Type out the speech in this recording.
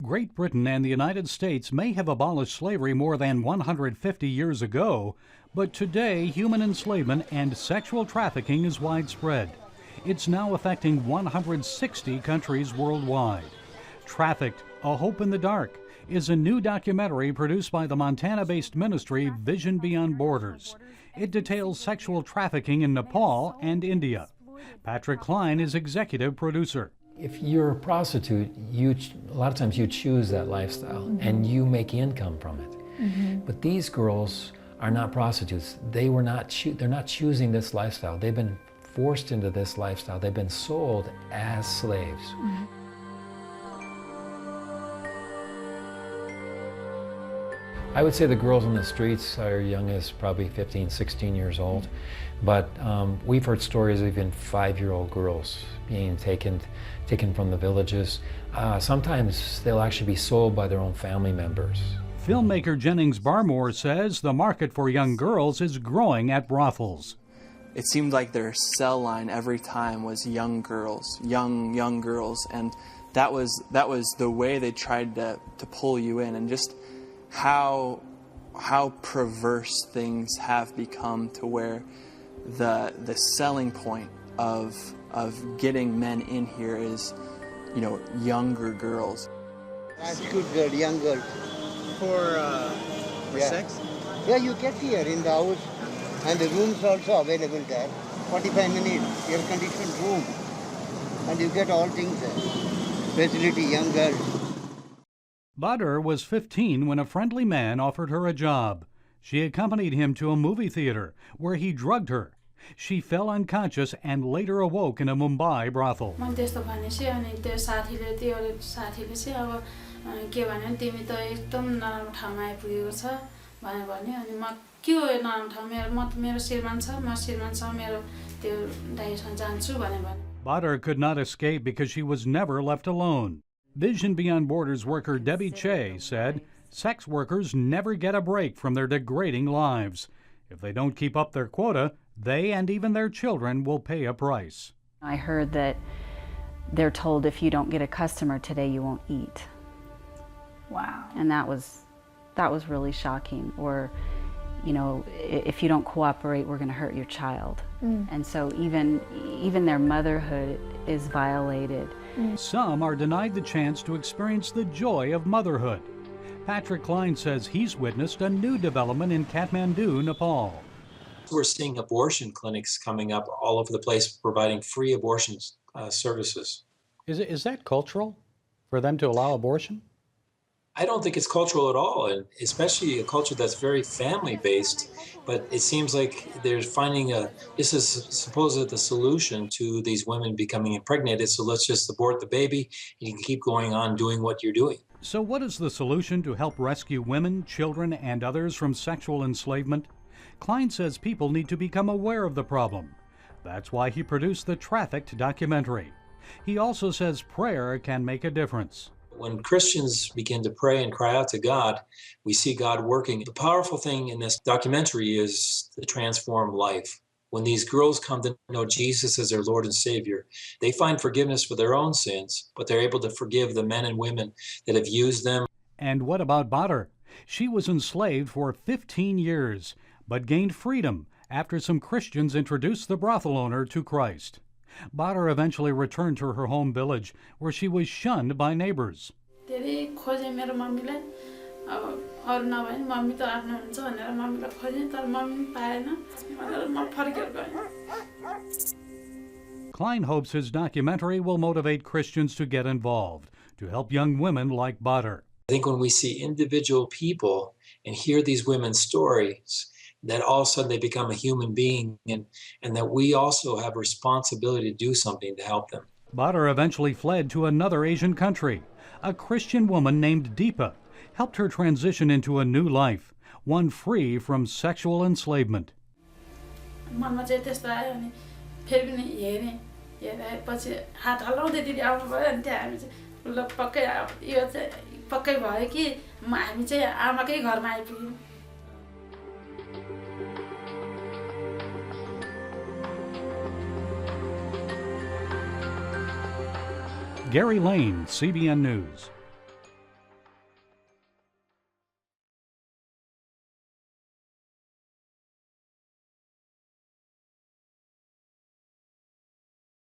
Great Britain and the United States may have abolished slavery more than 150 years ago, but today human enslavement and sexual trafficking is widespread. It's now affecting 160 countries worldwide. Trafficked, A Hope in the Dark, is a new documentary produced by the Montana-based ministry Vision Beyond Borders. It details sexual trafficking in Nepal and India. Patrick Klein is executive producer. If you're a prostitute, a lot of times you choose that lifestyle and you make income from it. But these girls are not prostitutes. They're not choosing this lifestyle. They've been forced into this lifestyle. They've been sold as slaves. I would say the girls on the streets are young as probably 15, 16 years old, but we've heard stories of even 5-year-old girls being taken from the villages. Sometimes they'll actually be sold by their own family members. Filmmaker Jennings Barmore says the market for young girls is growing at brothels. It seemed like their sell line every time was young girls, young girls, and that was the way they tried to pull you in, and just how perverse things have become to where the selling point of getting men in here is, younger girls. That's good girl, young girl. For sex? Yeah, you get here in the house, and the rooms also available there. 45 minutes, air-conditioned room, and you get all things there. Facility, young girl. Butter was 15 when a friendly man offered her a job. She accompanied him to a movie theater where he drugged her. She fell unconscious and later awoke in a Mumbai brothel. Butter could not escape because she was never left alone. Vision Beyond Borders worker Debbie Che said sex workers never get a break from their degrading lives. If they don't keep up their quota, they and even their children will pay a price. I heard that they're told if you don't get a customer today, you won't eat. Wow. And that was really shocking. Or, if you don't cooperate, we're going to hurt your child. And so even their motherhood is violated. Some are denied the chance to experience the joy of motherhood. Patrick Klein says he's witnessed a new development in Kathmandu, Nepal. We're seeing abortion clinics coming up all over the place providing free abortion services. Is that cultural for them to allow abortion? I don't think it's cultural at all, and especially a culture that's very family-based, but it seems like they're finding this is supposedly the solution to these women becoming impregnated, so let's just abort the baby and you can keep going on doing what you're doing. So what is the solution to help rescue women, children, and others from sexual enslavement? Klein says people need to become aware of the problem. That's why he produced the Trafficked documentary. He also says prayer can make a difference. When Christians begin to pray and cry out to God, we see God working. The powerful thing in this documentary is the transformed life. When these girls come to know Jesus as their Lord and Savior, they find forgiveness for their own sins, but they're able to forgive the men and women that have used them. And what about Butter? She was enslaved for 15 years, but gained freedom after some Christians introduced the brothel owner to Christ. Butter eventually returned to her home village, where she was shunned by neighbors. Klein hopes his documentary will motivate Christians to get involved, to help young women like Butter. I think when we see individual people and hear these women's stories, that all of a sudden they become a human being, and that we also have a responsibility to do something to help them. Butter eventually fled to another Asian country. A Christian woman named Deepa helped her transition into a new life, one free from sexual enslavement. Gary Lane, CBN News.